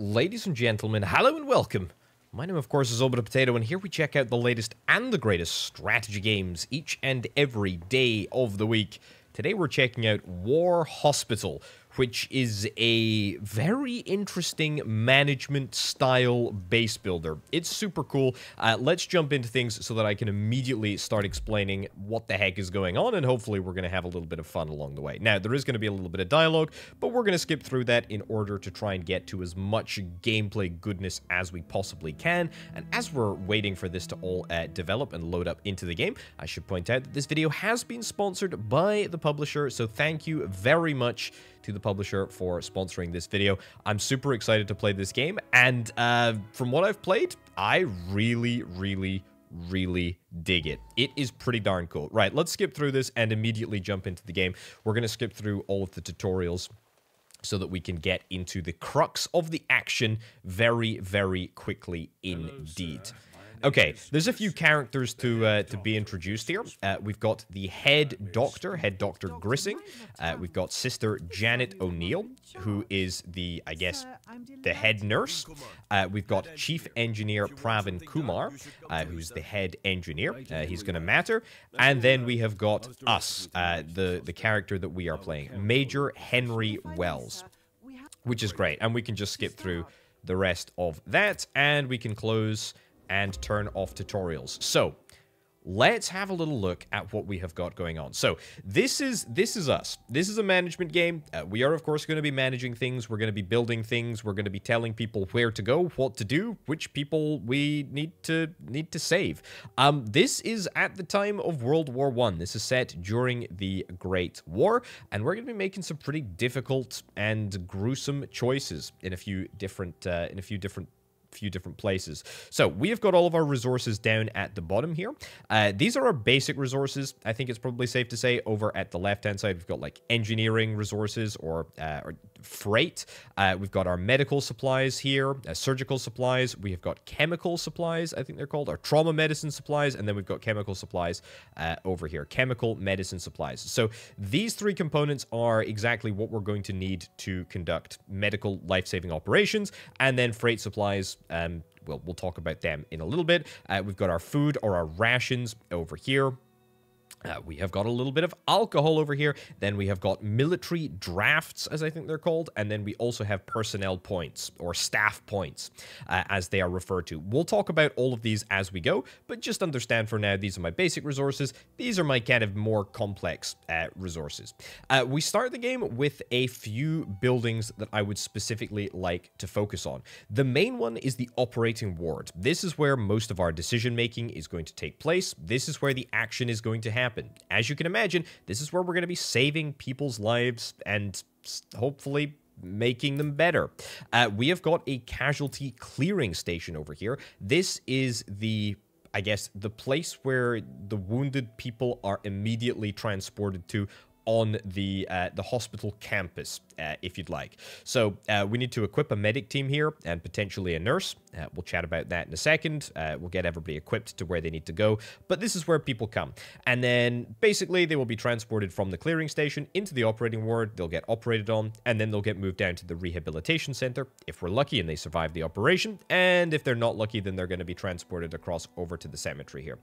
Ladies and gentlemen, hello and welcome. My name, of course, is Orbital Potato, and here we check out the latest and the greatest strategy games each and every day of the week. Today we're checking out War Hospital, which is a very interesting management-style base builder. It's super cool. Let's jump into things so that I can immediately start explaining what the heck is going on, and hopefully we're going to have a little bit of fun along the way. Now, there is going to be a little bit of dialogue, but we're going to skip through that in order to try and get to as much gameplay goodness as we possibly can. And as we're waiting for this to all develop and load up into the game, I should point out that this video has been sponsored by the publisher, so thank you very much to the publisher for sponsoring this video. I'm super excited to play this game, and from what I've played, I really dig it. It is pretty darn cool. Right, let's skip through this and immediately jump into the game. We're going to skip through all of the tutorials so that we can get into the crux of the action very quickly indeed. Okay, there's a few characters to be introduced here. We've got the head Dr. Grissing. We've got Sister Janet O'Neill, who is the, I guess, the head nurse. We've got Chief Engineer Pravin Kumar, who's the head engineer. He's going to matter. And then we have got us, the character that we are playing, Major Henry Wells, which is great. And we can just skip through the rest of that, and we can close and turn off tutorials. So let's have a little look at what we have got going on. So this is us. This is a management game. We are, of course, going to be managing things. We're going to be building things. We're going to be telling people where to go, what to do, which people we need to save. This is at the time of World War I. This is set during the Great War, and we're going to be making some pretty difficult and gruesome choices in a few different places. So we have got all of our resources down at the bottom here. These are our basic resources. I think it's probably safe to say over at the left-hand side, we've got like engineering resources or freight. We've got our medical supplies here, surgical supplies. We have got chemical supplies, I think they're called, or trauma medicine supplies. And then we've got chemical supplies over here, chemical medicine supplies. So these three components are exactly what we're going to need to conduct medical life-saving operations. And then freight supplies, well, we'll talk about them in a little bit. We've got our food or our rations over here. We have got a little bit of alcohol over here. Then we have got military drafts, as I think they're called. And then we also have personnel points, or staff points, as they are referred to. We'll talk about all of these as we go, but just understand for now, these are my basic resources. These are my kind of more complex resources. We start the game with a few buildings that I would specifically like to focus on. The main one is the operating ward. This is where most of our decision-making is going to take place. This is where the action is going to happen. As you can imagine, this is where we're going to be saving people's lives and hopefully making them better. We have got a casualty clearing station over here. This is the, I guess, the place where the wounded people are immediately transported to on the hospital campus, if you'd like. So we need to equip a medic team here and potentially a nurse. We'll chat about that in a second. We'll get everybody equipped to where they need to go. But this is where people come. And then basically they will be transported from the clearing station into the operating ward. They'll get operated on, and then they'll get moved down to the rehabilitation center if we're lucky and they survive the operation. And if they're not lucky, then they're going to be transported across over to the cemetery here.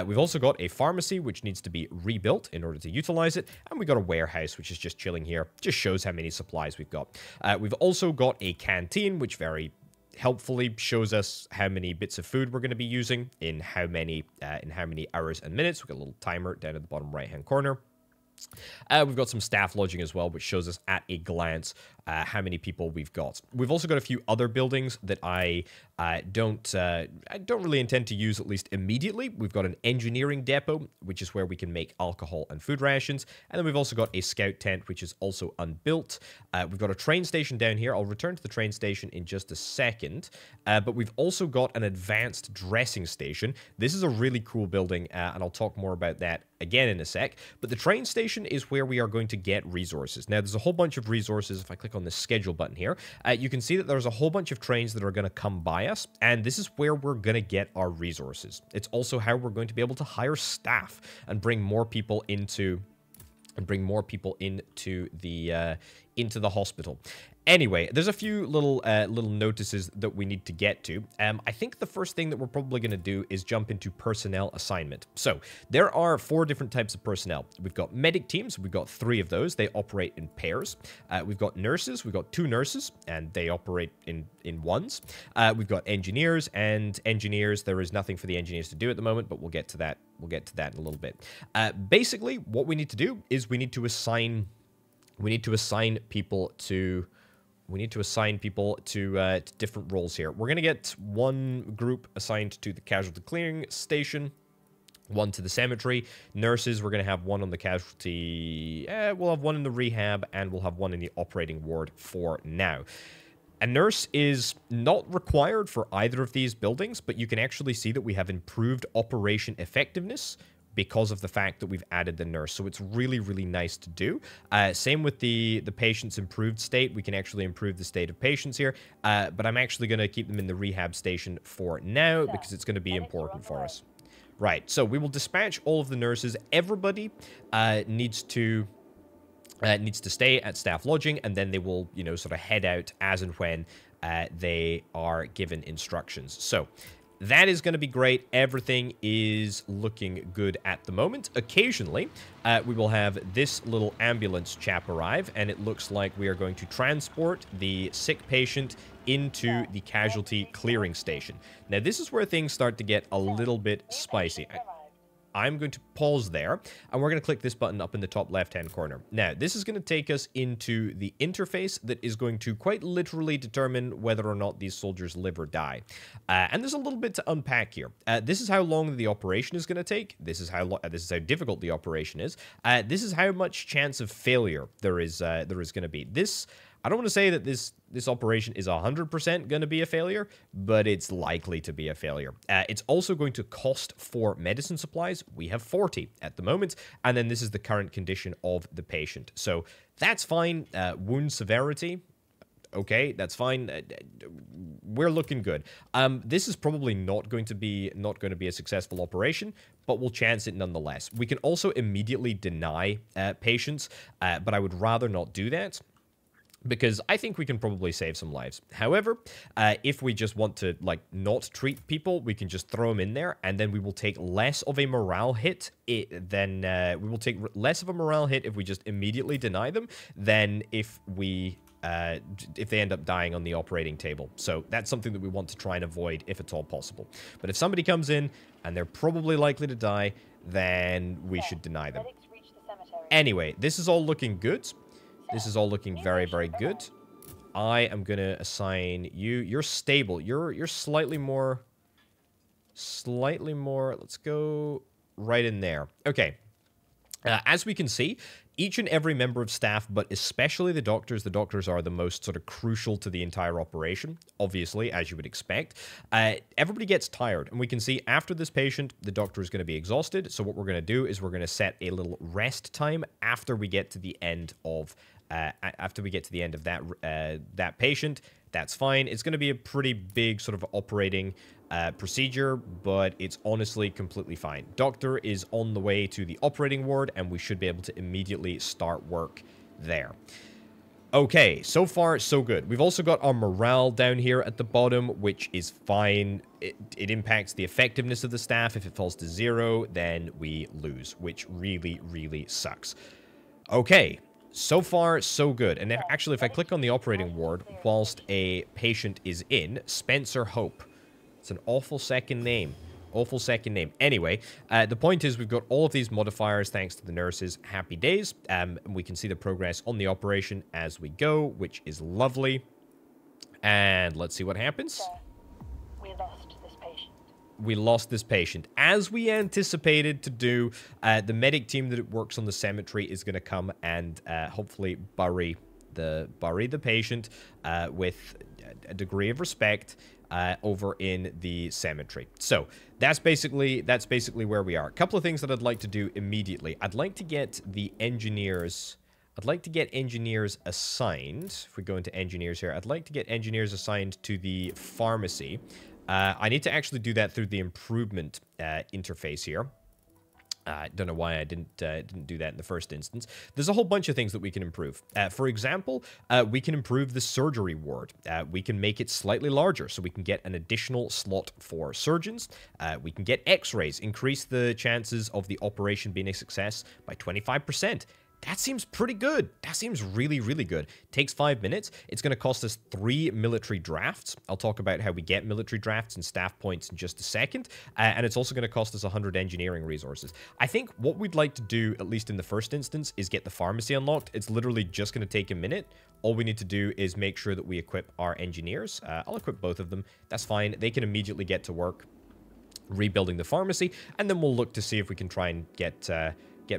We've also got a pharmacy, which needs to be rebuilt in order to utilize it. And we got a warehouse, which is just chilling here. Just shows how many supplies we've got. We've also got a canteen, which very helpfully shows us how many bits of food we're going to be using in how many hours and minutes. We've got a little timer down at the bottom right-hand corner. We've got some staff lodging as well, which shows us at a glance how many people we've got. We've also got a few other buildings that I don't really intend to use, at least immediately. We've got an engineering depot, which is where we can make alcohol and food rations. And then we've also got a scout tent, which is also unbuilt. We've got a train station down here. I'll return to the train station in just a second. But we've also got an advanced dressing station. This is a really cool building, and I'll talk more about that again in a sec. But the train station is where we are going to get resources. Now, there's a whole bunch of resources. If I click on the schedule button here, you can see that there's a whole bunch of trains that are going to come by us, and this is where we're going to get our resources. It's also how we're going to be able to hire staff and bring more people into the into the hospital. Anyway, there's a few little notices that we need to get to. I think the first thing that we're probably going to do is jump into personnel assignment. So there are 4 different types of personnel. We've got medic teams. We've got 3 of those. They operate in pairs. We've got nurses. We've got 2 nurses, and they operate in ones. We've got engineers, and engineers, there is nothing for the engineers to do at the moment, but we'll get to that. We'll get to that in a little bit. Basically, what we need to do is we need to assign people to different roles here. We're going to get one group assigned to the casualty clearing station, one to the cemetery. Nurses, we're going to have one on the casualty. We'll have one in the rehab, and we'll have one in the operating ward for now. A nurse is not required for either of these buildings, but you can actually see that we have improved operation effectiveness because of the fact that we've added the nurse. So it's really, really nice to do. Same with the patient's improved state. We can actually improve the state of patients here. But I'm actually going to keep them in the rehab station for now because it's going to be important for us. Right, so we will dispatch all of the nurses. Everybody needs to stay at staff lodging, and then they will, sort of head out as and when they are given instructions. So that is going to be great. Everything is looking good at the moment. Occasionally, we will have this little ambulance chap arrive, and it looks like we are going to transport the sick patient into the casualty clearing station. Now, this is where things start to get a little bit spicy. I'm going to pause there, and we're going to click this button up in the top left-hand corner. Now, this is going to take us into the interface that is going to quite literally determine whether or not these soldiers live or die. And there's a little bit to unpack here. This is how long the operation is going to take. This is how difficult the operation is. This is how much chance of failure there is going to be. I don't want to say that this operation is 100% going to be a failure, but it's likely to be a failure. It's also going to cost 4 medicine supplies. We have 40 at the moment, and then this is the current condition of the patient. So that's fine. Wound severity, okay, that's fine. We're looking good. This is probably not going to be a successful operation, but we'll chance it nonetheless. We can also immediately deny patients, but I would rather not do that, because I think we can probably save some lives. However, if we just want to, not treat people, we can just throw them in there, and then we will take less of a morale hit if we just immediately deny them than if they end up dying on the operating table. So that's something that we want to try and avoid if at all possible. But if somebody comes in and they're probably likely to die, then we should deny them. Anyway, this is all looking good. This is all looking very, very good. I am going to assign you. You're stable. You're slightly more. Let's go right in there. Okay. As we can see, each and every member of staff, but especially the doctors are the most sort of crucial to the entire operation, obviously, as you would expect. Everybody gets tired, and we can see after this patient, the doctor is going to be exhausted. So what we're going to do is we're going to set a little rest time after we get to the end of that patient. That's fine. It's going to be a pretty big sort of operating procedure, but it's honestly completely fine. Doctor is on the way to the operating ward, and we should be able to immediately start work there. Okay, so far, so good. We've also got our morale down here at the bottom, which is fine. It impacts the effectiveness of the staff. If it falls to 0, then we lose, which really, really sucks. Okay. So far, so good. And actually, if I click on the operating ward whilst a patient is in, Spencer Hope. It's an awful second name. Awful second name. Anyway, the point is we've got all of these modifiers thanks to the nurses. Happy days. And we can see the progress on the operation as we go, which is lovely. And let's see what happens. Sir, we lost this patient. We lost this patient. As we anticipated to do, the medic team that works on the cemetery is going to come and hopefully bury the patient with a degree of respect over in the cemetery. So that's basically where we are. A couple of things that I'd like to do immediately. I'd like to get the engineers. I'd like to get engineers assigned. If we go into engineers here, I'd like to get engineers assigned to the pharmacy. I need to actually do that through the improvement interface here. I don't know why I didn't do that in the first instance. There's a whole bunch of things that we can improve. For example, we can improve the surgery ward. We can make it slightly larger, so we can get an additional slot for surgeons. We can get x-rays, increase the chances of the operation being a success by 25%. That seems pretty good. That seems really, really good. Takes 5 minutes. It's going to cost us 3 military drafts. I'll talk about how we get military drafts and staff points in just a second. And it's also going to cost us 100 engineering resources. I think what we'd like to do, at least in the first instance, is get the pharmacy unlocked. It's literally just going to take a minute. All we need to do is make sure that we equip our engineers. I'll equip both of them. That's fine. They can immediately get to work rebuilding the pharmacy. And then we'll look to see if we can try and get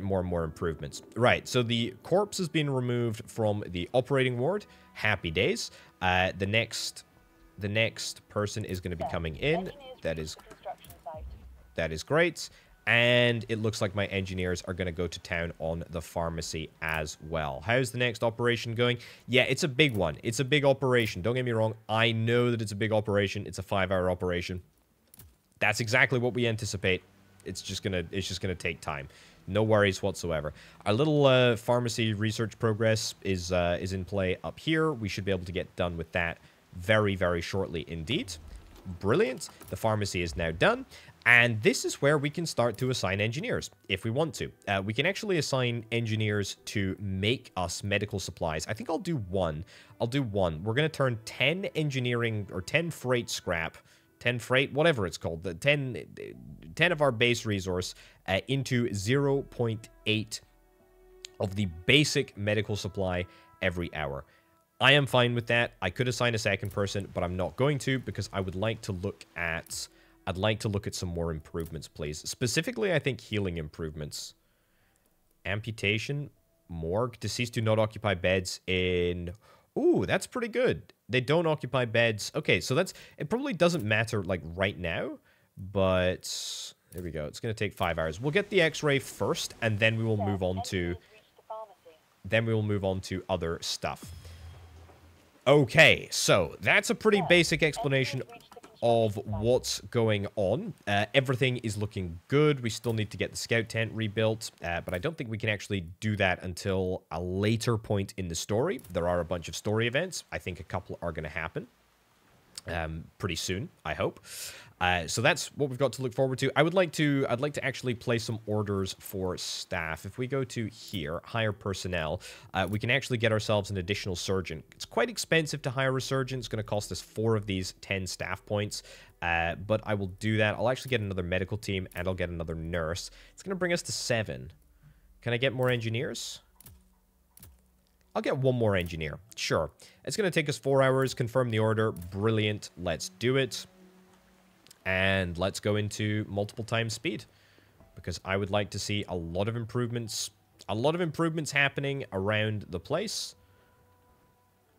more and more improvements. Right, so the corpse has been removed from the operating ward. Happy days. The next person is going to be coming in. That is great. And it looks like my engineers are going to go to town on the pharmacy as well. How's the next operation going? Yeah, it's a big one. It's a big operation. Don't get me wrong. I know that it's a big operation. It's a 5-hour operation. That's exactly what we anticipate. It's just gonna take time. No worries whatsoever. Our little pharmacy research progress is in play up here. We should be able to get done with that very, very shortly indeed. Brilliant. The pharmacy is now done. And this is where we can start to assign engineers, if we want to. We can actually assign engineers to make us medical supplies. I think I'll do one. We're going to turn 10 engineering, or 10 freight scrap, 10 freight, whatever it's called, the 10 of our base resource into 0.8 of the basic medical supply every hour. I am fine with that. I could assign a second person, but I'm not going to because I would like to look at some more improvements, please. Specifically, I think healing improvements. Amputation, morgue, deceased do not occupy beds in... Ooh, that's pretty good. They don't occupy beds. Okay, so it probably doesn't matter, like, right now, but there we go. It's going to take 5 hours. We'll get the x-ray first, and then we will move on to... other stuff. Okay, so that's a pretty basic explanation of what's going on. Everything is looking good. We still need to get the scout tent rebuilt, but I don't think we can actually do that until a later point in the story. There are a bunch of story events. I think a couple are going to happen pretty soon, I hope. So that's what we've got to look forward to. I'd like to actually place some orders for staff. If we go to here, hire personnel, we can actually get ourselves an additional surgeon. It's quite expensive to hire a surgeon. It's going to cost us 4 of these 10 staff points, but I will do that. I'll actually get another medical team, and I'll get another nurse. It's going to bring us to 7. Can I get more engineers? I'll get 1 more engineer. Sure. It's going to take us 4 hours. Confirm the order. Brilliant. Let's do it. And let's go into multiple times speed, because I would like to see a lot of improvements happening around the place.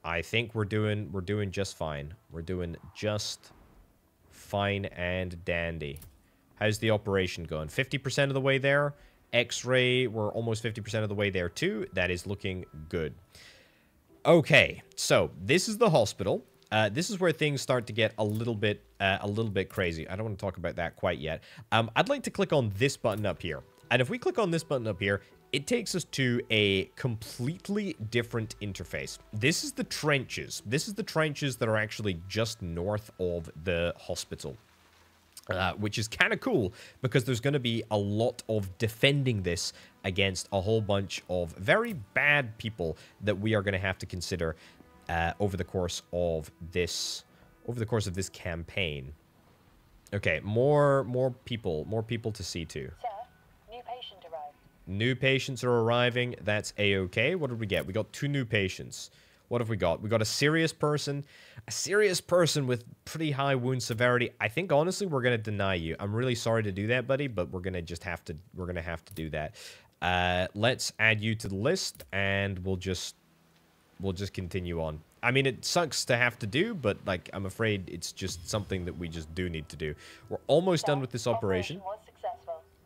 I think we're doing just fine. We're doing just fine and dandy. How's the operation going? 50% of the way there. X-ray, we're almost 50% of the way there too. That is looking good. Okay, so this is the hospital. This is where things start to get a little bit crazy. I don't want to talk about that quite yet. I'd like to click on this button up here. And if we click on this button up here, it takes us to a completely different interface. This is the trenches. This is the trenches that are actually just north of the hospital. Which is kind of cool, because there's going to be a lot of defending this against a whole bunch of very bad people that we are going to have to consider over the course of this campaign. Okay, more people to see to. Sir, new patient arrived. New patients are arriving. That's a-okay. What did we get? We got 2 new patients. What have we got? We got a serious person with pretty high wound severity. I think honestly we're gonna deny you. I'm really sorry to do that, buddy, but we're gonna have to do that. Let's add you to the list, and we'll just continue on. I mean, it sucks to have to do, but like I'm afraid it's just something that we just do need to do. We're almost done with this operation.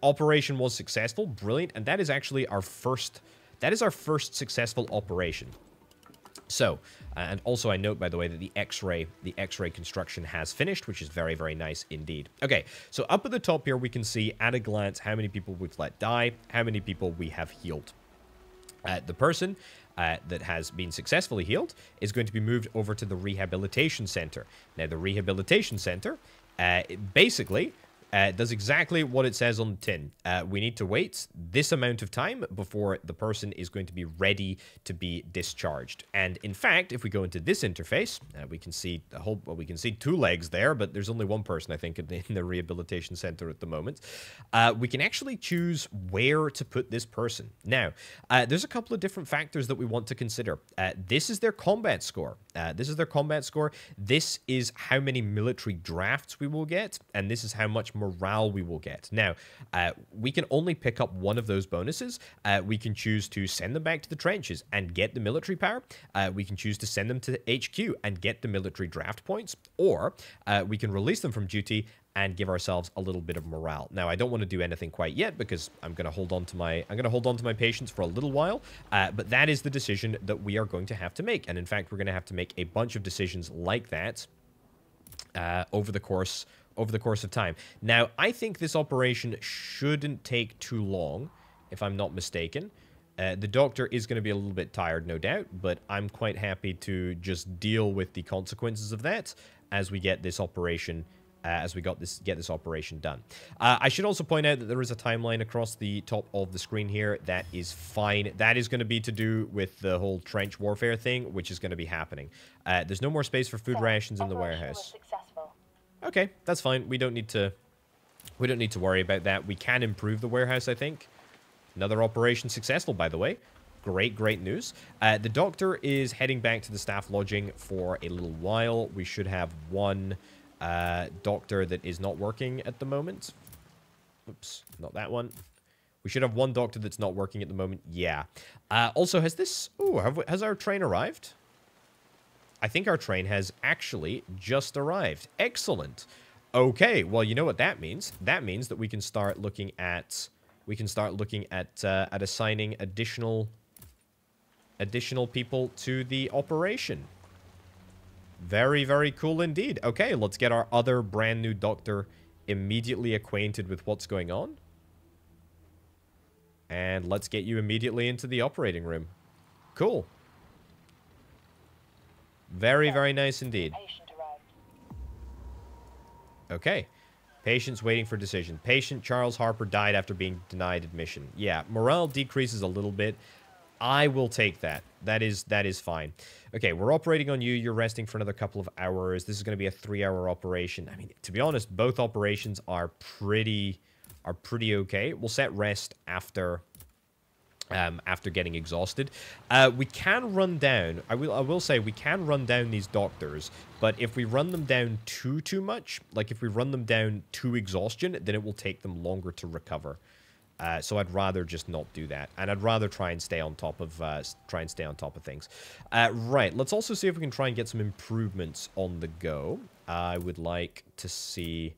Operation was successful, brilliant, and that is actually our first. That is our first successful operation. So, and also I note, by the way, that the X-ray construction has finished, which is very, very nice indeed. Okay, so up at the top here, we can see at a glance how many people we've let die, how many people we have healed. The person that has been successfully healed is going to be moved over to the rehabilitation center. Now, the rehabilitation center basically does exactly what it says on the tin. We need to wait this amount of time before the person is going to be ready to be discharged. And in fact, if we go into this interface, we can see we can see 2 legs there, but there's only one person, I think, in the rehabilitation center at the moment. We can actually choose where to put this person. Now, there's a couple of different factors that we want to consider. This is their combat score. This is how many military drafts we will get, and this is how much morale we will get. Now, we can only pick up one of those bonuses. We can choose to send them back to the trenches and get the military power. We can choose to send them to HQ and get the military draft points, or we can release them from duty and give ourselves a little bit of morale. Now, I don't want to do anything quite yet because I'm going to hold on to my patience for a little while. But that is the decision that we are going to have to make, and in fact, we're going to have to make a bunch of decisions like that over the course of time. Now, I think this operation shouldn't take too long, if I'm not mistaken. The doctor is going to be a little bit tired, no doubt, but I'm quite happy to just deal with the consequences of that as we get this operation. Get this operation done. I should also point out that there is a timeline across the top of the screen here. That is fine. That is going to be to do with the whole trench warfare thing, which is going to be happening. There's no more space for food rations in the warehouse. Okay, that's fine. We don't need to worry about that. We can improve the warehouse, I think. Another operation successful, by the way. Great news. The doctor is heading back to the staff lodging for a little while. We should have one doctor that is not working at the moment. Oops, not that one. We should have one doctor that's not working at the moment. Yeah. Also, has our train arrived? I think our train has actually just arrived. Excellent. Okay, well, you know what that means? That means that we can start looking at assigning additional people to the operation. Very, very cool indeed. Okay, let's get our other brand new doctor immediately acquainted with what's going on. And let's get you immediately into the operating room. Cool. Very, very nice indeed. Okay. Patient's waiting for decision. Patient Charles Harper died after being denied admission. Yeah, morale decreases a little bit. I will take that. That is fine. Okay, we're operating on you. You're resting for another couple of hours. This is going to be a 3-hour operation. I mean, to be honest, both operations are pretty okay. We'll set rest after getting exhausted. We can run down. I will say we can run down these doctors, but if we run them down too much, like if we run them down to exhaustion, then it will take them longer to recover. So I'd rather just not do that, and I'd rather try and stay on top of things. Right, let's also see if we can try and get some improvements on the go. I would like to see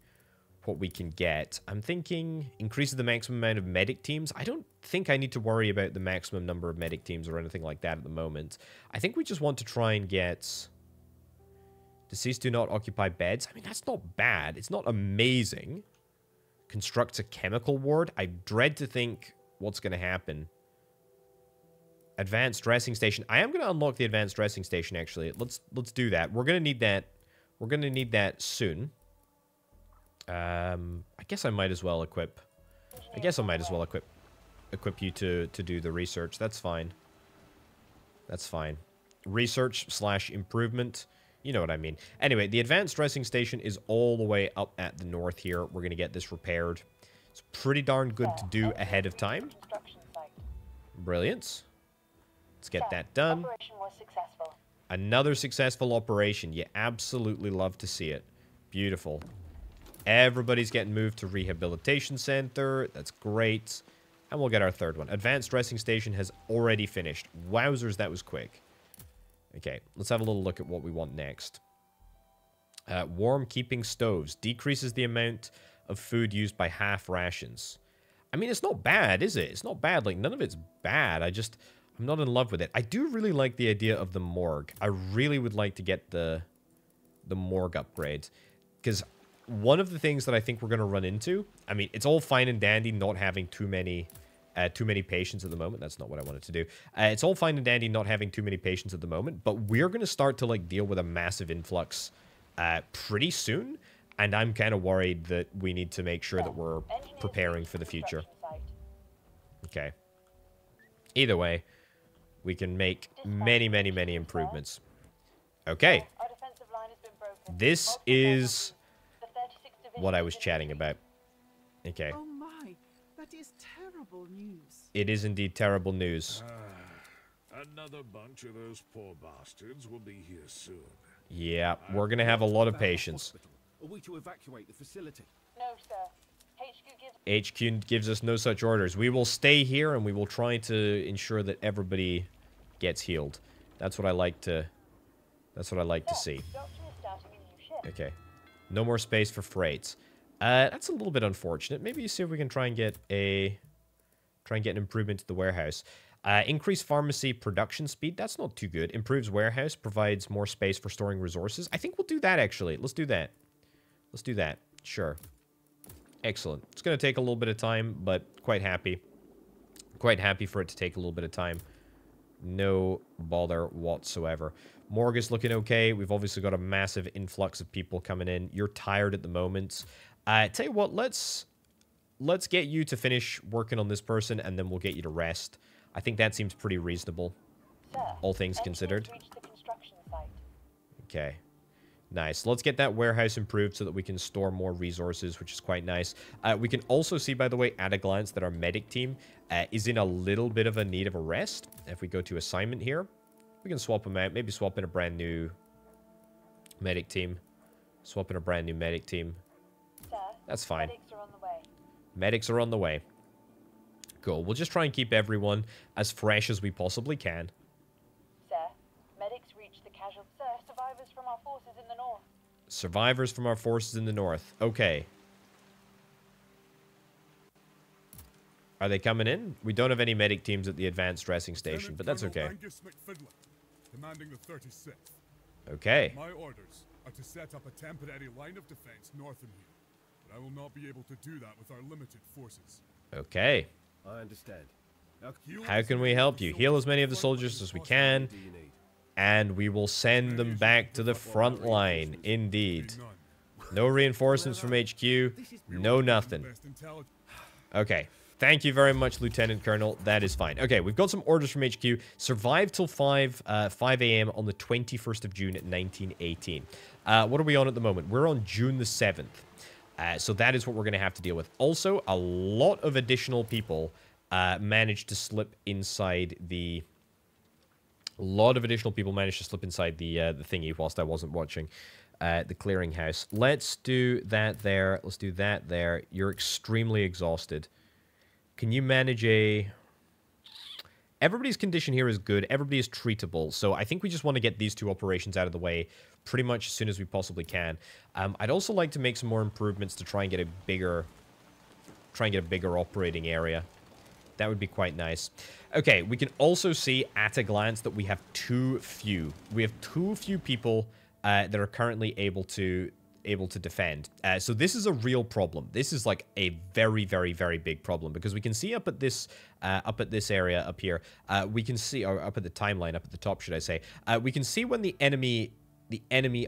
what we can get. I'm thinking increases the maximum amount of medic teams. I don't think I need to worry about the maximum number of medic teams or anything like that at the moment. I think we just want to try and get deceased do not occupy beds. I mean, that's not bad. It's not amazing. Constructs a chemical ward. I dread to think what's going to happen. Advanced dressing station. I am going to unlock the advanced dressing station, actually. Let's do that. We're going to need that. We're going to need that soon. I guess I might as well equip. Equip you to do the research. That's fine. That's fine. Research/improvement. You know what I mean. Anyway, the advanced dressing station is all the way up at the north here. We're going to get this repaired. It's pretty darn good to do ahead of time. Brilliant. Let's get that done. Another successful operation. You absolutely love to see it. Beautiful. Everybody's getting moved to rehabilitation center. That's great. And we'll get our third one. Advanced dressing station has already finished. Wowzers, that was quick. Okay, let's have a little look at what we want next. Warm keeping stoves. Decreases the amount of food used by half rations. I mean, it's not bad, is it? It's not bad. Like, none of it's bad. I'm not in love with it. I do really like the idea of the morgue. I really would like to get the morgue upgrade. Because one of the things that I think we're going to run into... I mean, it's all fine and dandy not having too many patients at the moment. That's not what I wanted to do. It's all fine and dandy not having too many patients at the moment. But we're going to start to, like, deal with a massive influx pretty soon. And I'm kind of worried that we need to make sure that we're preparing for the future. Okay. Either way... we can make many, many, many improvements. Okay. This is what I was chatting about. Okay. Oh my, that is terrible news. It is indeed terrible news. Another bunch of those poor bastards will be here soon. Yeah, we're going to have a lot of patients. Are we to evacuate the facility? No, sir. HQ gives us no such orders. We will stay here and we will try to ensure that everybody gets healed. That's what I like to see. Okay. No more space for freights. That's a little bit unfortunate. Maybe see if we can try and get an improvement to the warehouse. Increase pharmacy production speed. That's not too good. Improves warehouse. Provides more space for storing resources. I think we'll do that, actually. Let's do that. Let's do that. Sure. Excellent. It's going to take a little bit of time, but quite happy. Quite happy for it to take a little bit of time. No bother whatsoever. Morgue is looking okay. We've obviously got a massive influx of people coming in. You're tired at the moment. Tell you what, let's get you to finish working on this person, and then we'll get you to rest. I think that seems pretty reasonable, Sir, all things considered. reached the construction site. Okay. Nice. Let's get that warehouse improved so that we can store more resources, which is quite nice. We can also see, by the way, at a glance, that our medic team is in a little bit of a need of a rest. If we go to assignment here, we can swap them out. Maybe swap in a brand new medic team. Swap in a brand new medic team. Sir, That's fine. medics are on the way. Medics are on the way. Cool. We'll just try and keep everyone as fresh as we possibly can. Sir, medics reached the casual... Sir, survivors from our forces in the north. Survivors from our forces in the north. Okay. Are they coming in? We don't have any medic teams at the advanced dressing station, but that's okay. Angus McFidlin, commanding the 36th. Okay. My orders are to set up a temporary line of defense north of here, but I will not be able to do that with our limited forces. Okay. I understand. Now, How can we help you? Heal as many of the soldiers as we can, do you need? and we will send them back to the front line. Indeed. No reinforcements from HQ. No nothing. Best intelligence. Okay. Thank you very much, Lieutenant Colonel. That is fine. Okay, we've got some orders from HQ. Survive till 5 a.m. on the 21st of June 1918. What are we on at the moment? We're on June the 7th. So that is what we're going to have to deal with. Also, a lot of additional people managed to slip inside the... A lot of additional people managed to slip inside the thingy whilst I wasn't watching the clearinghouse. Let's do that there. Let's do that there. You're extremely exhausted. Can you manage a... Everybody's condition here is good. Everybody is treatable. So I think we just want to get these two operations out of the way pretty much as soon as we possibly can. I'd also like to make some more improvements to try and get a bigger... operating area. That would be quite nice. Okay, we can also see at a glance that we have too few. We have too few people that are currently able to defend. So this is a real problem. This is like a very, very, very big problem because we can see up at this area up here, we can see, or up at the timeline, up at the top, should I say, we can see when the enemy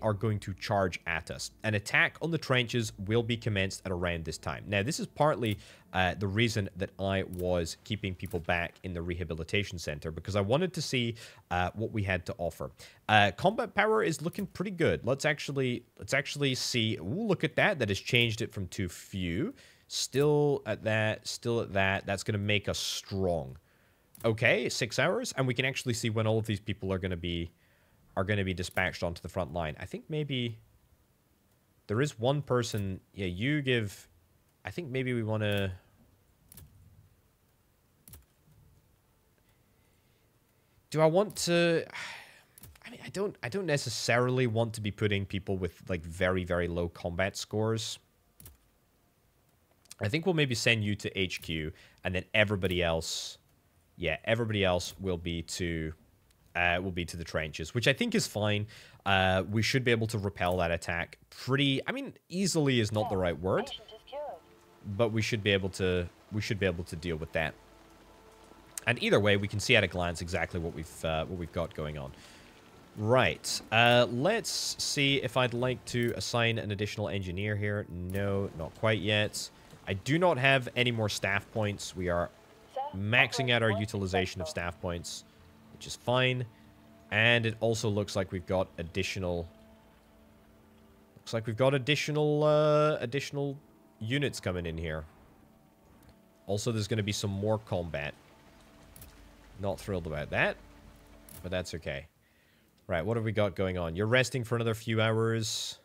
are going to charge at us. An attack on the trenches will be commenced at around this time. Now, this is partly the reason that I was keeping people back in the rehabilitation center, because I wanted to see what we had to offer. Combat power is looking pretty good. Let's actually see. Ooh, look at that. That has changed it from too few. Still at that. That's going to make us strong. Okay, 6 hours, and we can actually see when all of these people are going to be dispatched onto the front line. I think maybe there is one person. Yeah, you give... I think maybe we want to... Do I want to... I mean, I don't necessarily want to be putting people with, like, very, very low combat scores. I think we'll maybe send you to HQ, and then everybody else... Yeah, everybody else will be to the trenches, which I think is fine. We should be able to repel that attack pretty. I mean, easily is not the right word, Patient is cured. but we should be able to deal with that. And either way, we can see at a glance exactly what we've got going on. Right. Let's see if I'd like to assign an additional engineer here. No, not quite yet. I do not have any more staff points. We are Sir, maxing out our operation utilization of successful. staff points, which is fine. And it also looks like we've got additional... additional units coming in here. Also, there's going to be some more combat. Not thrilled about that, but that's okay. Right, what have we got going on? You're resting for another few hours.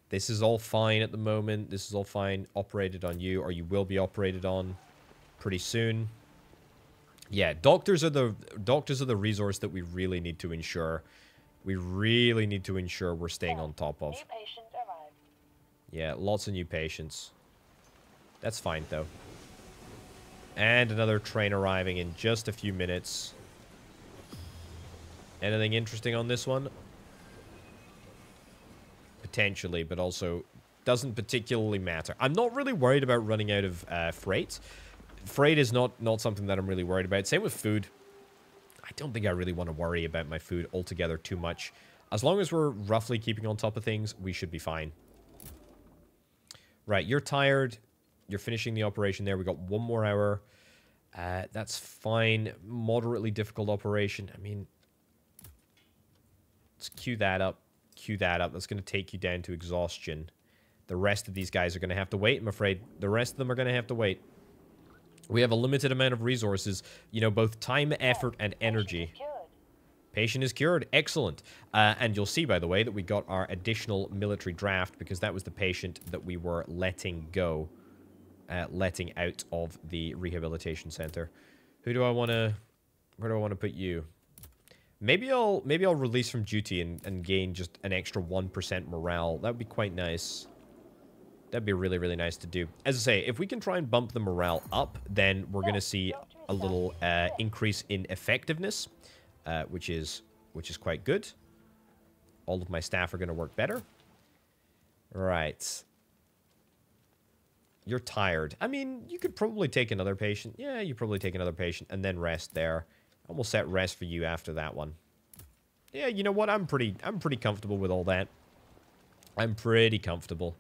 This is all fine at the moment. This is all fine. Operated on you, or you will be operated on pretty soon. Yeah, doctors are the resource that we really need to ensure. We really need to ensure we're staying on top of. New patient arrived. Yeah, lots of new patients. That's fine, though. And another train arriving in just a few minutes. Anything interesting on this one? Potentially, but also doesn't particularly matter. I'm not really worried about running out of freight. Freight is not something that I'm really worried about. Same with food. I don't think I really want to worry about my food altogether too much. As long as we're roughly keeping on top of things, we should be fine. Right, you're tired. You're finishing the operation there. We got 1 more hour. That's fine. Moderately difficult operation. I mean, let's queue that up. Queue that up. That's going to take you down to exhaustion. The rest of these guys are going to have to wait, I'm afraid. The rest of them are going to have to wait. We have a limited amount of resources. You know, both time, effort, and energy. Patient is cured. Excellent. And you'll see, by the way, that we got our additional military draft because that was the patient that we were letting go. Letting out of the rehabilitation center. Who do I want to... Where do I want to put you? Maybe I'll release from duty and gain just an extra 1% morale. That would be quite nice. That'd be really, really nice to do. As I say, if we can try and bump the morale up, then we're going to see a little increase in effectiveness, which is quite good. All of my staff are going to work better. Right. You're tired. I mean, you could probably take another patient. Yeah, you probably take another patient and then rest there. And we'll set rest for you after that one. Yeah, you know what? I'm pretty comfortable with all that. I'm pretty comfortable.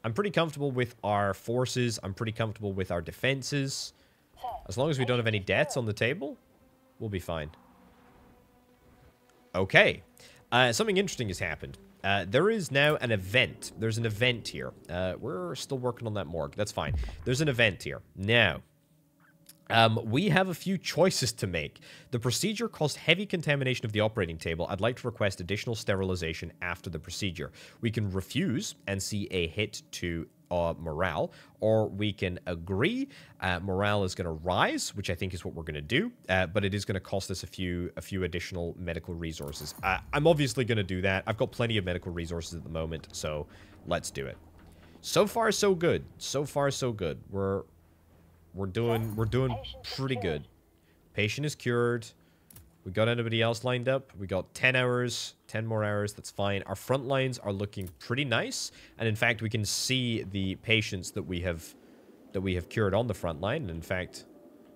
I'm pretty comfortable with our forces. I'm pretty comfortable with our defenses. As long as we don't have any deaths on the table, we'll be fine. Okay. Something interesting has happened. There is now an event. There's an event here. We're still working on that morgue. That's fine. There's an event here. Now, we have a few choices to make. The procedure caused heavy contamination of the operating table. I'd like to request additional sterilization after the procedure. We can refuse and see a hit to morale, or we can agree. Morale is going to rise, which I think is what we're going to do, but it is going to cost us a few additional medical resources. I'm obviously going to do that. I've got plenty of medical resources at the moment, so let's do it. So far, so good. So far, so good. We're doing pretty good. Patient is cured. We got anybody else lined up? We got 10 hours, 10 more hours. That's fine. Our front lines are looking pretty nice, and in fact, we can see the patients that we have cured on the front line. And in fact,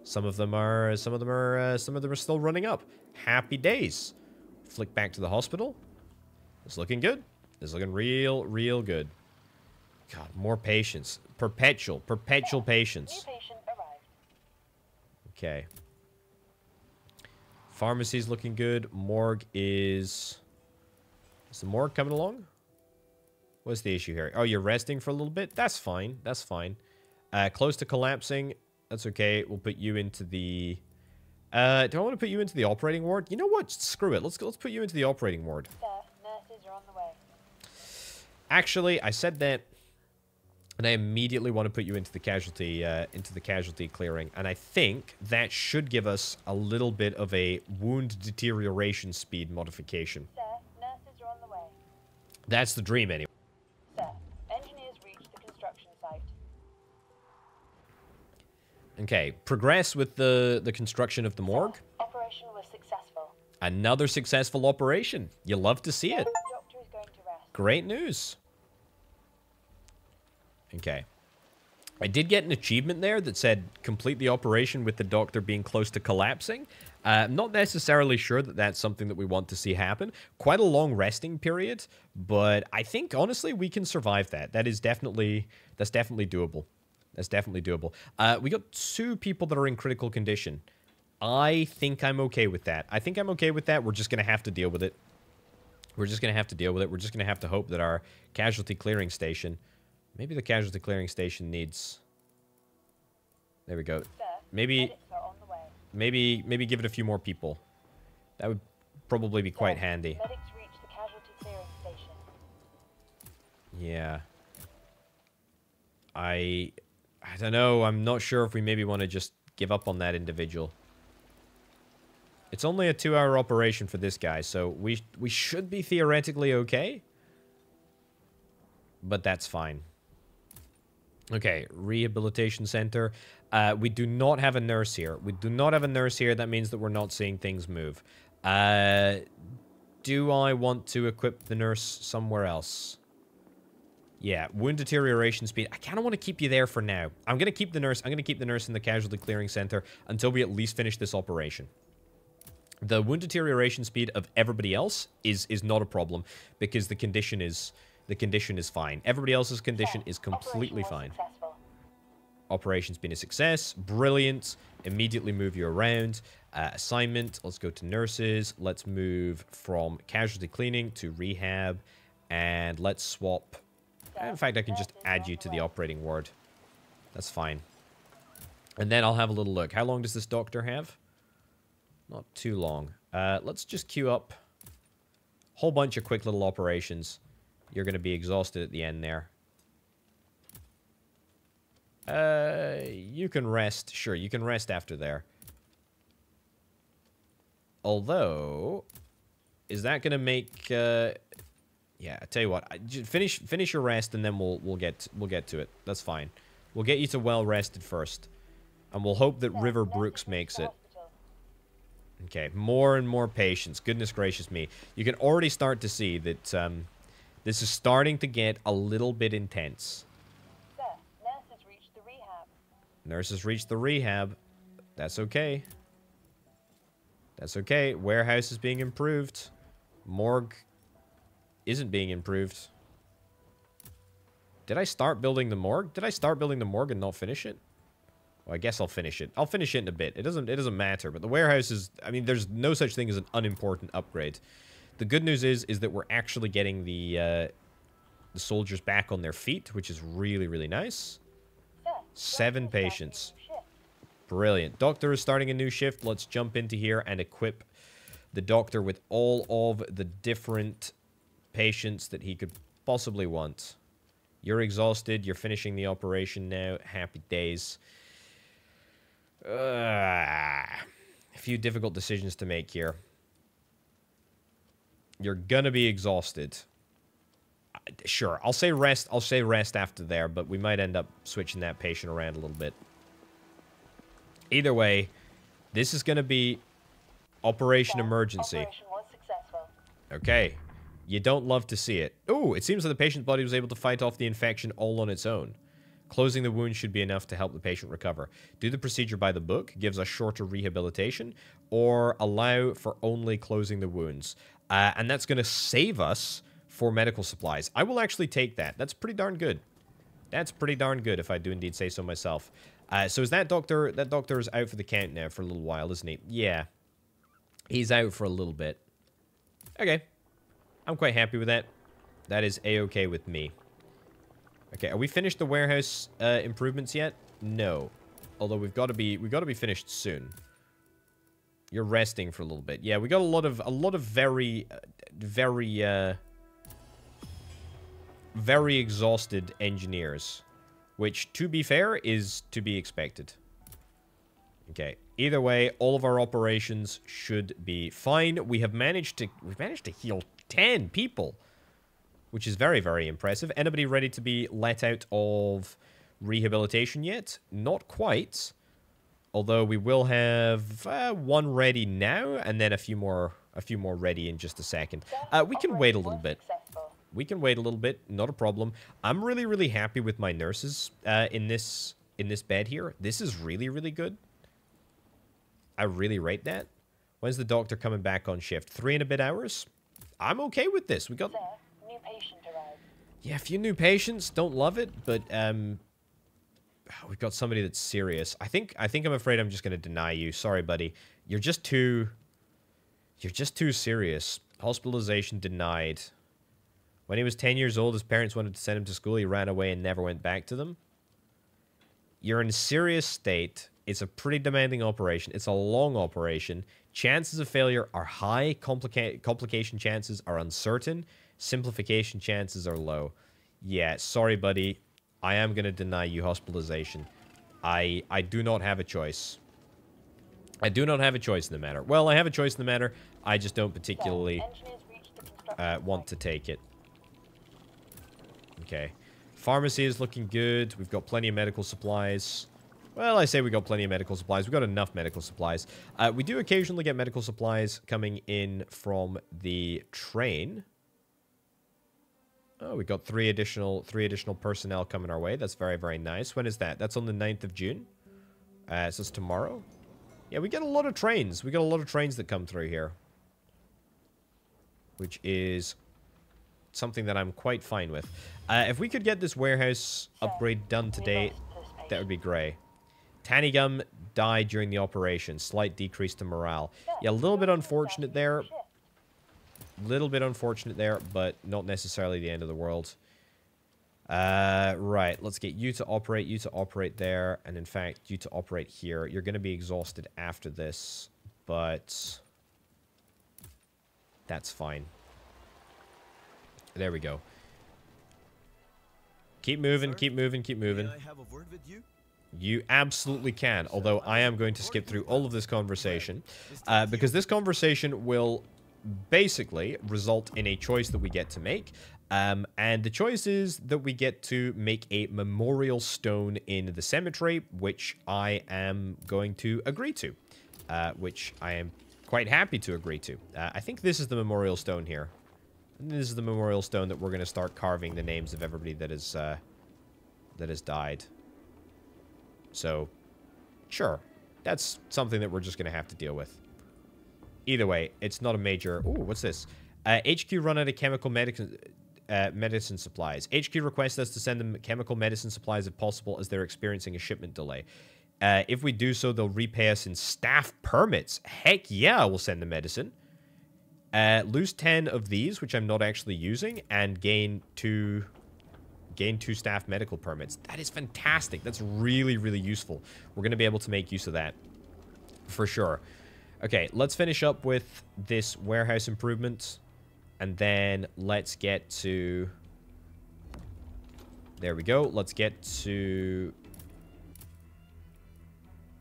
some of them are still running up. Happy days. Flick back to the hospital. It's looking good. It's looking real good. God, more patients. Perpetual patients. New patient arrived. Okay. Pharmacy's looking good. Morgue is... Is the morgue coming along? What's the issue here? Oh, you're resting for a little bit? That's fine. That's fine. Close to collapsing. That's okay. We'll put you into the... do I want to put you into the operating ward? You know what? Screw it. Let's put you into the operating ward. Sir, nurses are on the way. Actually, I said that... And I immediately want to put you into the casualty clearing. And I think that should give us a little bit of a wound deterioration speed modification. Sir, nurses are on the way. That's the dream, anyway. Sir, engineers reached the construction site. Okay, progress with the construction of the morgue. Operation was successful. Another successful operation. You love to see it. The doctor is going to rest. Great news. Okay. I did get an achievement there that said complete the operation with the doctor being close to collapsing. Not necessarily sure that that's something that we want to see happen. Quite a long resting period, but I think honestly we can survive that. That's definitely doable. That's definitely doable. We got 2 people that are in critical condition. I think I'm okay with that. We're just going to have to deal with it. We're just going to have to hope that our casualty clearing station... Maybe the casualty clearing station needs... There we go. Sir, Maybe medics are on the way. give it a few more people. That would probably be quite handy. Medics reach the casualty clearing station. Yeah. I don't know. I'm not sure if we maybe want to just give up on that individual. It's only a 2-hour operation for this guy, so we should be theoretically okay. But that's fine. Okay, rehabilitation center. We do not have a nurse here. That means that we're not seeing things move. Do I want to equip the nurse somewhere else? Yeah, wound deterioration speed. I kind of want to keep you there for now. I'm going to keep the nurse. I'm going to keep the nurse in the casualty clearing center until we at least finish this operation. The wound deterioration speed of everybody else is not a problem because the condition is fine. Everybody else's condition is completely fine. Operation's been a success. Brilliant. Immediately move you around. Assignment. Let's go to nurses. Let's move from casualty cleaning to rehab. And let's swap. In fact, I can just add you to the operating ward. That's fine. And then I'll have a little look. How long does this doctor have? Not too long. Let's just queue up a whole bunch of quick little operations. You're going to be exhausted at the end there. You can rest. Sure, you can rest after there. Although, is that going to make... yeah, I tell you what. Finish your rest, and then we'll get to it. That's fine. We'll get you to well rested first, and we'll hope that River Brooks makes it. Okay, more and more patients. Goodness gracious me. You can already start to see that this is starting to get a little bit intense. Sir, nurses reached the rehab. Nurses reached the rehab. That's okay. That's okay. Warehouse is being improved. Morgue isn't being improved. Did I start building the morgue? Did I start building the morgue and not finish it? Well, I guess I'll finish it. I'll finish it in a bit. It doesn't matter. But the warehouse is... I mean, there's no such thing as an unimportant upgrade. The good news is that we're actually getting the soldiers back on their feet, which is really, really nice. Sir, 7 patients. Brilliant. Doctor is starting a new shift. Let's jump into here and equip the doctor with all of the different patients that he could possibly want. You're exhausted. You're finishing the operation now. Happy days. A few difficult decisions to make here. You're gonna be exhausted. Sure, I'll say rest. I'll say rest after there, but we might end up switching that patient around a little bit. Either way, this is gonna be Operation Emergency. Operation was successful. Okay. You don't love to see it. Ooh, it seems that the patient's body was able to fight off the infection all on its own. Closing the wound should be enough to help the patient recover. Do the procedure by the book, gives us shorter rehabilitation, or allow for only closing the wounds. And that's going to save us for medical supplies. I will actually take that. That's pretty darn good. That's pretty darn good, if I do indeed say so myself. So is that doctor... That doctor is out for the count now for a little while, isn't he? Yeah. He's out for a little bit. Okay. I'm quite happy with that. That is A-okay with me. Okay, are we finished the warehouse improvements yet? No. Although we've got to be finished soon. You're resting for a little bit. Yeah, we got a lot of very exhausted engineers, which, to be fair, is to be expected. Okay. Either way, all of our operations should be fine. We've managed to heal 10 people, which is very, very impressive. Anybody ready to be let out of rehabilitation yet? Not quite. Although we will have one ready now, and then a few more ready in just a second. We can wait a little bit. We can wait a little bit, not a problem. I'm really, really happy with my nurses in this bed here. This is really, really good. I really rate that. When's the doctor coming back on shift? 3 and a bit hours? I'm okay with this. We got... Sir, new patient arrived. Yeah, a few new patients. Don't love it, but we've got somebody that's serious. I think I'm afraid I'm just going to deny you. Sorry, buddy. You're just too serious. Hospitalization denied. When he was 10 years old, his parents wanted to send him to school. He ran away and never went back to them. You're in a serious state. It's a pretty demanding operation. It's a long operation. Chances of failure are high. Complication chances are uncertain. Simplification chances are low. Yeah, sorry, buddy. I am going to deny you hospitalization. I do not have a choice. I do not have a choice in the matter. Well, I have a choice in the matter. I just don't particularly want to take it. Okay. Pharmacy is looking good. We've got plenty of medical supplies. Well, I say we got plenty of medical supplies. We've got enough medical supplies. We do occasionally get medical supplies coming in from the train. Oh, we got three additional personnel coming our way. That's very, very nice. When is that? That's on the 9th of June. So it's tomorrow. Yeah, we get a lot of trains. We got a lot of trains that come through here. Which is something that I'm quite fine with. If we could get this warehouse upgrade done today, that would be great. Tannigum died during the operation. Slight decrease to morale. Yeah, a little bit unfortunate there. Little bit unfortunate there, but not necessarily the end of the world. Right, let's get you to operate there, and in fact, you to operate here. You're going to be exhausted after this, but that's fine. There we go. Keep moving, keep moving, keep moving. May I have a word with you? You absolutely can, although I am going to skip through all of this conversation, because this conversation will basically result in a choice that we get to make, and the choice is that we get to make a memorial stone in the cemetery, which I am going to agree to, which I am quite happy to agree to. I think this is the memorial stone here. And this is the memorial stone that we're going to start carving the names of everybody that has died. So, sure, that's something that we're just going to have to deal with. Either way, it's not a major... Ooh, what's this? HQ run out of chemical medicine supplies. HQ requests us to send them chemical medicine supplies if possible, as they're experiencing a shipment delay. If we do so, they'll repay us in staff permits. Heck yeah, we'll send the medicine. Lose 10 of these, which I'm not actually using, and gain 2 staff medical permits. That is fantastic. That's really, really useful. We're going to be able to make use of that. For sure. Okay, let's finish up with this warehouse improvement. And then let's get to... There we go. Let's get to...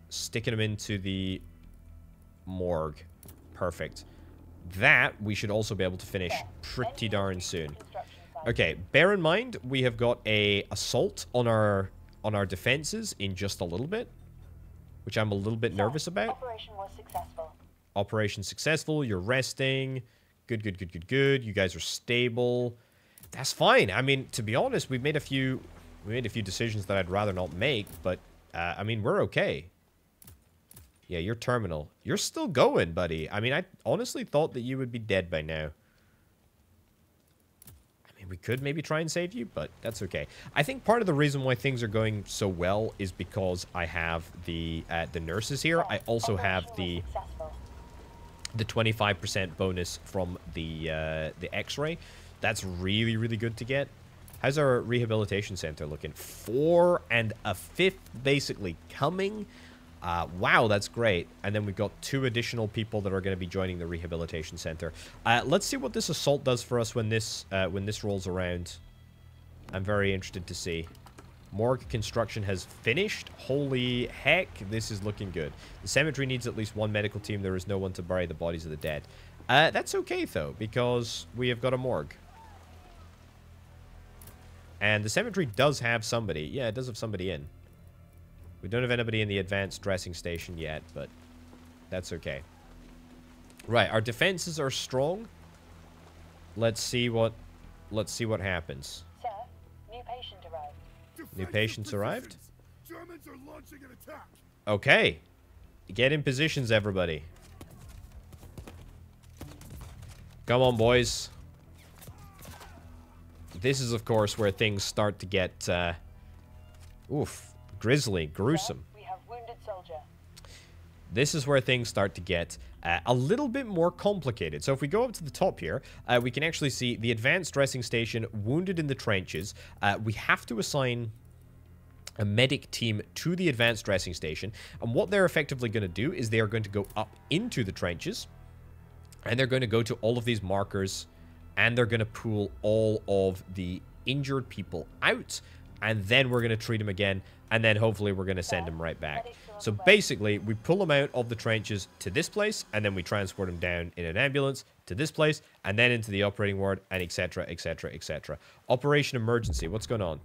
sticking them into the morgue. Perfect. That we should also be able to finish pretty darn soon. Okay, bear in mind, we have got a assault on our defenses in just a little bit, which I'm a little bit nervous about. Operation was successful. Operation successful. You're resting. Good, good, good, good, good. You guys are stable. That's fine. I mean, to be honest, we made a few decisions that I'd rather not make, but I mean, we're okay. Yeah, you're terminal. You're still going, buddy. I mean, I honestly thought that you would be dead by now. I mean, we could maybe try and save you, but that's okay. I think part of the reason why things are going so well is because I have the nurses here. I also have the 25% bonus from the X-ray. That's really, really good to get. How's our rehabilitation center looking? 4 1/5 basically coming. Wow, that's great. And then we've got 2 additional people that are going to be joining the rehabilitation center. Let's see what this assault does for us when this rolls around. I'm very interested to see. Morgue construction has finished. Holy heck, this is looking good. The cemetery needs at least 1 medical team. There is no one to bury the bodies of the dead. That's okay, though, because we have got a morgue. And the cemetery does have somebody. Yeah, it does have somebody in. We don't have anybody in the advanced dressing station yet, but that's okay. Right, our defenses are strong. Let's see what happens. Sir, new patient arrived. New patients arrived? Germans are launching an attack. Okay. Get in positions, everybody. Come on, boys. This is, of course, where things start to get, grisly, gruesome. Sir, we have wounded soldier. This is where things start to get a little bit more complicated. So if we go up to the top here, we can actually see the advanced dressing station, wounded in the trenches. We have to assign a medic team to the advanced dressing station. And what they're effectively going to do is they are going to go up into the trenches. And they're going to go to all of these markers. And they're going to pull all of the injured people out. And then we're going to treat them again. And then hopefully we're going to send them right back. So basically, we pull them out of the trenches to this place. And then we transport them down in an ambulance to this place. And then into the operating ward. And etc, etc, etc. Operation emergency. What's going on?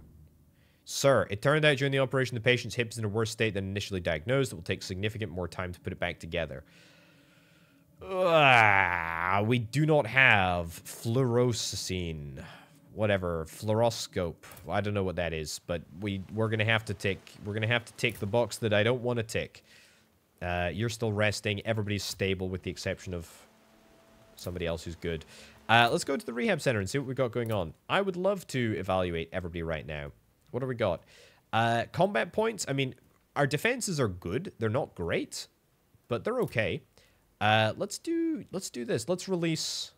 Sir, it turned out during the operation the patient's hip is in a worse state than initially diagnosed. It will take significant more time to put it back together. We do not have fluorescein, whatever, fluoroscope. I don't know what that is, but we're gonna have to tick. We're gonna have to tick the box that I don't want to tick. You're still resting. Everybody's stable with the exception of somebody else who's good. Let's go to the rehab center and see what we've got going on. I would love to evaluate everybody right now. What do we got? Combat points. I mean, our defenses are good. They're not great, but they're okay. Let's do this. Let's release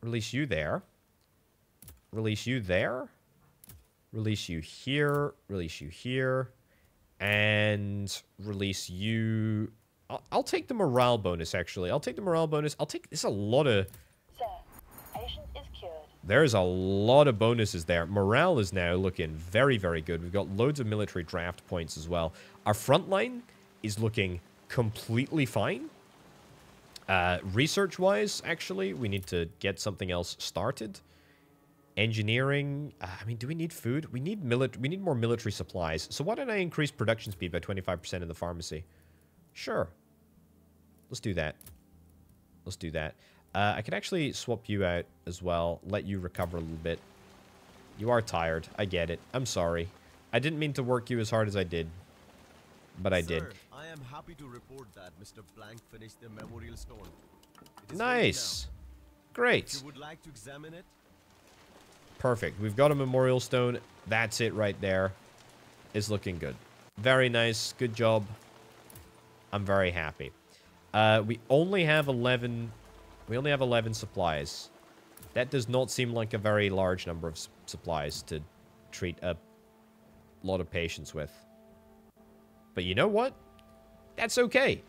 you there. Release you there. Release you here. Release you here. And release you. I'll take the morale bonus, actually. I'll take the morale bonus. This is a lot of... Sir, patient is cured. There's a lot of bonuses there. Morale is now looking very, very good. We've got loads of military draft points as well. Our front line is looking completely fine. Research-wise, actually, we need to get something else started. Engineering, I mean, do we need food? We need more military supplies. So why don't I increase production speed by 25% in the pharmacy? Sure. Let's do that. Let's do that. I could actually swap you out as well. Let you recover a little bit. You are tired. I get it. I'm sorry. I didn't mean to work you as hard as I did. But I did. I am happy to report that Mr. Blank finished the memorial stone. It is Nice. ready now. Great. If you would like to examine it. Perfect. We've got a memorial stone. That's it right there. It's looking good. Very nice. Good job. I'm very happy. We only have 11... We only have 11 supplies. That does not seem like a very large number of supplies to treat a lot of patients with. But you know what? That's okay.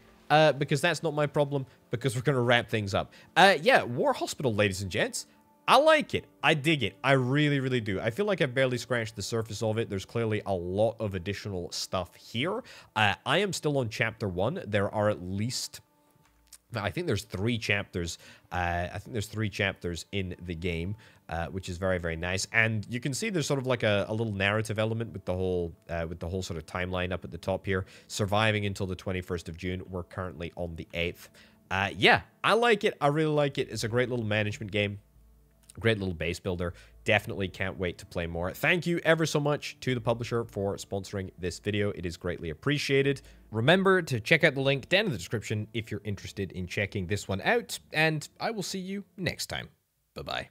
Because that's not my problem. Because we're going to wrap things up. Yeah, War Hospital, ladies and gents. I like it. I dig it. I really, really do. I feel like I've barely scratched the surface of it. There's clearly a lot of additional stuff here. I am still on Chapter 1. There are at least... I think there's 3 chapters. I think there's 3 chapters in the game, which is very, very nice. And you can see there's sort of like a little narrative element with the whole sort of timeline up at the top here. Surviving until the 21st of June. We're currently on the 8th. Yeah, I like it. I really like it. It's a great little management game. Great little base builder. Definitely can't wait to play more. Thank you ever so much to the publisher for sponsoring this video. It is greatly appreciated. Remember to check out the link down in the description if you're interested in checking this one out. And I will see you next time. Bye-bye.